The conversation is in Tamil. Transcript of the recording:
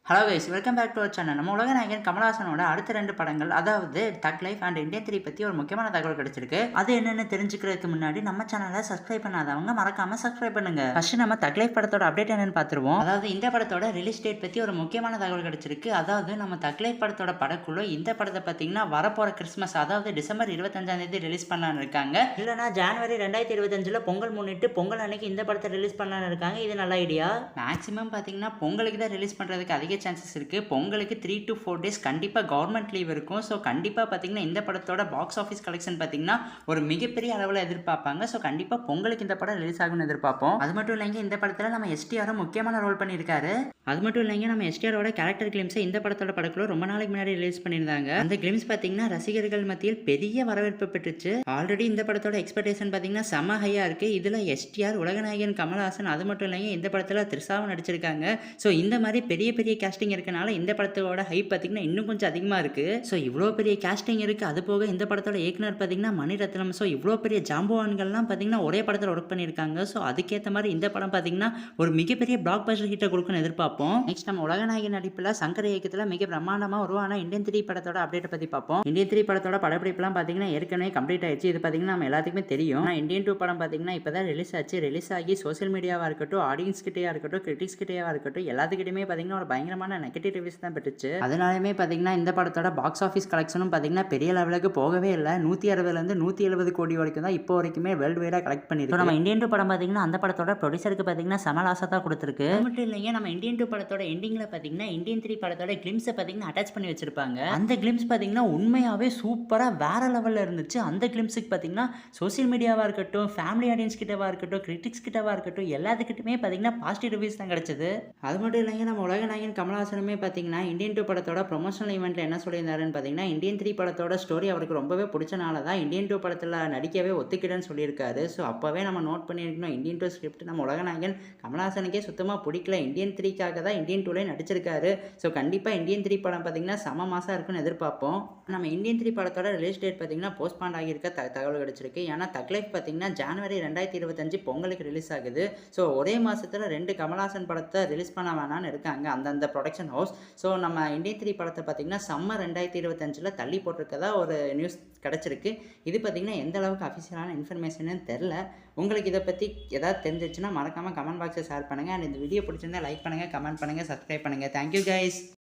Hello guys, welcome back to our channel. நம்ம உலகநாயகன் கமலஹாசனோட அடுத்த 2 படங்கள், அதாவது தக் லைஃப் அண்ட் இந்தியன் 3 பற்றி ஒரு முக்கியமான தகவல் கிடைச்சிருக்கு. அது என்னன்னு தெரிஞ்சுக்கிறதுக்கு முன்னாடி நம்ம சேனலை சப்ஸ்கிரைப் பண்ணாதவங்க மறக்காம சப்ஸ்கிரைப் பண்ணுங்க. ஃபர்ஸ்ட் நம்ம தக் லைஃப் படத்தோட அப்டேட் என்னன்னு பார்த்துருவோம். அதாவது இந்த படத்தோட ரிலீஸ் டேட் பற்றி ஒரு முக்கியமான தகவல் கிடைச்சிருக்கு. அதாவது நம்ம தக் லைஃப் படத்தோட படக்குழு இந்த படத்தை பார்த்தீங்கன்னா வரப்போற கிறிஸ்மஸ், அதாவது டிசம்பர் 25ஆம் தேதி ரிலீஸ் பண்ணலான்னு இருக்காங்க. இல்லைனா ஜனவரி 2025 பொங்கல் முன்னிட்டு பொங்கல் அன்னைக்கு இந்த படத்தை ரிலீஸ் பண்ணலான்னு இருக்காங்க. இது நல்ல ஐடியா. மேக்ஸிமம் பார்த்தீங்கன்னா பொங்கலுக்கு தான் ரிலீஸ் பண்ணுறதுக்கு அதிக சான்சஸ் இருக்குது. பொங்கலுக்கு 3 to 4 days கண்டிப்பாக கவர்மெண்ட் லீவ் இருக்கும். ஸோ கண்டிப்பாக பார்த்தீங்கன்னா இந்த படத்தோட பாக்ஸ் ஆஃபீஸ் கலெக்ஷன் பார்த்தீங்கன்னா ஒரு மிகப்பெரிய அளவில் எதிர்பார்ப்பாங்க. ஸோ கண்டிப்பாக பொங்கலுக்கு இந்த படம் ரிலீஸ் ஆகும்னு எதிர்பார்ப்போம். அது மட்டும் இல்லைங்க, இந்த படத்தில் நம்ம எஸ்டிஆரும் முக்கியமான ரோல் பண்ணியிருக்காரு. அது மட்டும் இல்லைங்க, நம்ம எஸ்டிஆரோட கேரக்டர் கிளிம்ஸை இந்த படத்தோட படக்குள்ள ரொம்ப நாளைக்கு முன்னாடி ரிலீஸ் பண்ணியிருந்தாங்க. அந்த கிளிம்ஸ் பார்த்தீங்கன்னா ரசிகர்கள் மத்தியில் பெரிய வரவேற்பு பெற்றுச்சு. ஆல்ரெடி இந்த படத்தோட எக்ஸ்பெக்டேஷன் பார்த்தீங்கன்னா செம்ம ஹையாக இருக்குது. இதில் எஸ்டிஆர், உலகநாயகன் கமலஹாசன், அது மட்டும் இல்லைங்க இந்த படத்தில் த்ரிஷாவும் நடிச்சிருக்காங்க. ஸோ இந்த மாதிரி பெரிய பெரிய கேஸ்டிங் இருக்கனால இந்த படத்தோட ஹைப் பார்த்தீங்கன்னா இன்னும் கொஞ்சம் அதிகமாக இருக்குது. ஸோ இவ்வளோ பெரிய கேஸ்டிங் இருக்குது. அது போக இந்த படத்தோட இயக்குனர் பார்த்தீங்கன்னா மணிரத்னம். ஸோ இவ்வளோ பெரிய ஜாம்பவான்கள்லாம் பார்த்தீங்கன்னா ஒரே படத்தில் ஒர்க் பண்ணியிருக்காங்க. ஸோ அதுக்கேற்ற மாதிரி இந்த படம் பார்த்தீங்கன்னா ஒரு மிகப்பெரிய பிளாக் பஸ்டர் ஹிட்டை கொடுக்குன்னு எதிர்பார்ப்போம். நெக்ஸ்ட் நம்ம உலகநாயகன் நடிப்பில் சங்கர் இயக்கத்தில் மிக பிரம்மாண்டமாக உருவான இந்தியன் 3 படத்தோட அப்டேட்டை பற்றி பார்ப்போம். இந்தியன் 3 படத்தோட படப்பிடிப்புலாம் பார்த்தீங்கன்னா ஏற்கனவே கம்ப்ளீட் ஆயிடுச்சு. இது பார்த்தீங்கன்னா நம்ம எல்லாத்துக்குமே தெரியும். ஆனால் இந்தியன் 2 படம் பார்த்தீங்கன்னா இப்போ தான் ரிலீஸ் ஆச்சு. ரிலீஸ் ஆகி சோசியல் மீடியாவாக இருக்கட்டும், ஆடியன்ஸ் கிட்டேயா இருக்கட்டும், கிரிட்டிக்ஸ் கிட்டேயா இருக்கட்டும், எல்லாத்துக்கிட்டையுமே பார்த்தீங்கன்னா ஒரு பயங்கரமான நெகட்டிவ் ரிவ்யூஸ் தான் பெற்றுச்சு. அதனாலுமே பார்த்தீங்கன்னா இந்த படத்தோட பாக்ஸ் ஆஃபீஸ் கலெக்ஷனும் பார்த்தீங்கன்னா பெரிய லெவலுக்கு போகவே இல்லை. 160 170 கோடி வரைக்கும் தான் இப்போ வரைக்குமே வேர்ல்டு வைடாக கலெக்ட் பண்ணிருக்கு. நம்ம இந்தியன் 2 படம் பார்த்தீங்கன்னா அந்த படத்தோட ப்ரொடியூசருக்கு பார்த்தீங்கன்னா சமலாசா தான் கொடுத்துருக்கு. அது மட்டும் இல்லைங்க, நம்ம இந்தியன் 2 படத்தோட எண்டிங்கில் பார்த்தீங்கன்னா இந்தியன் 3 படத்தோட கிளிம்ஸை பார்த்தீங்கன்னா அட்டாச் பண்ணி வச்சிருப்பாங்க. அந்த கிளிம்ஸ் பார்த்தீங்கன்னா உண்மையாகவே சூப்பராக வேற லெவலில் இருந்துச்சு. அந்த கிளிம்ஸுக்கு பார்த்தீங்கன்னா சோசியல் மீடியாவாக இருக்கட்டும், ஃபேமிலி ஆடியன்ஸ் கிட்டவா இருக்கட்டும், கிரிட்டிக்ஸ் கிட்டவா இருக்கட்டும், எல்லாத்துக்கிட்டுமே பார்த்தீங்கன்னா பாசிட்டிவ் ரிவ்யூஸ் தான் கிடைச்சது. அது மட்டும் இல்லைங்க, நம்ம உலகநாயகன் கமலஹாசனுமே பார்த்தீங்கன்னா இந்தியன் 2 படத்தோட ப்ரொமோஷனல் ஈவெண்ட்ல என்ன சொல்லியிருந்தாருன்னு பார்த்தீங்கன்னா இந்தியன் 3 படத்தோட ஸ்டோரி அவருக்கு ரொம்பவே பிடிச்சனால தான் இந்தியன் 2 படத்தில் நடிக்கவே ஒத்துக்கிட்டேன்னு சொல்லியிருக்காரு. ஸோ அப்போவே நம்ம நோட் பண்ணியிருக்கணும், இந்தியன் 2 ஸ்கிரிப்ட் நம்ம உலகநாயகன் கமலஹாசனுக்கே சுத்தமாக பிடிக்கல. இந்தியன் 3க்காக தான் இந்தியன் 2லேயே நடிச்சிருக்காரு. ஸோ கண்டிப்பாக இந்தியன் 3 படம் பார்த்தீங்கன்னா செம மாசாக இருக்குன்னு எதிர்பார்ப்போம். நம்ம இந்தியன் 3 படத்தோட ரிலீஸ் டேட் பார்த்தீங்கன்னா போஸ்ட்பாண்ட் ஆகியிருக்க தகவல் கிடைச்சிருக்கு. ஏன்னா தக் லைஃப் பார்த்தீங்கன்னா ஜனவரி 2025 பொங்கலுக்கு ரிலீஸ் ஆகுது. ஸோ ஒரே மாதத்தில் 2 கமலஹாசன் படத்தை ரிலீஸ் பண்ண வேணான்னு இருக்காங்க அந்தந்த ப்ரொடக்ஷன் ஹவுஸ். ஸோ நம்ம இந்தியன் 3 படத்தை பார்த்தீங்கன்னா சம்மர் 2025 தள்ளி போட்டிருக்கதா ஒரு நியூஸ் கிடச்சிருக்கு. இது பார்த்தீங்கன்னா எந்த அளவுக்கு அஃபிஷியலான இன்ஃபர்மேஷன்னு தெரில. உங்களுக்கு இதை பற்றி ஏதாவது தெரிஞ்சிச்சுன்னா மறக்காமல் கமெண்ட் பாக்ஸை ஷேர் பண்ணுங்கள். அண்ட் இந்த வீடியோ பிடிச்சிருந்தா லைக் பண்ணுங்கள், கமெண்ட் பண்ணுங்கள், சப்ஸ்கிரைப் பண்ணுங்கள். Thank you guys.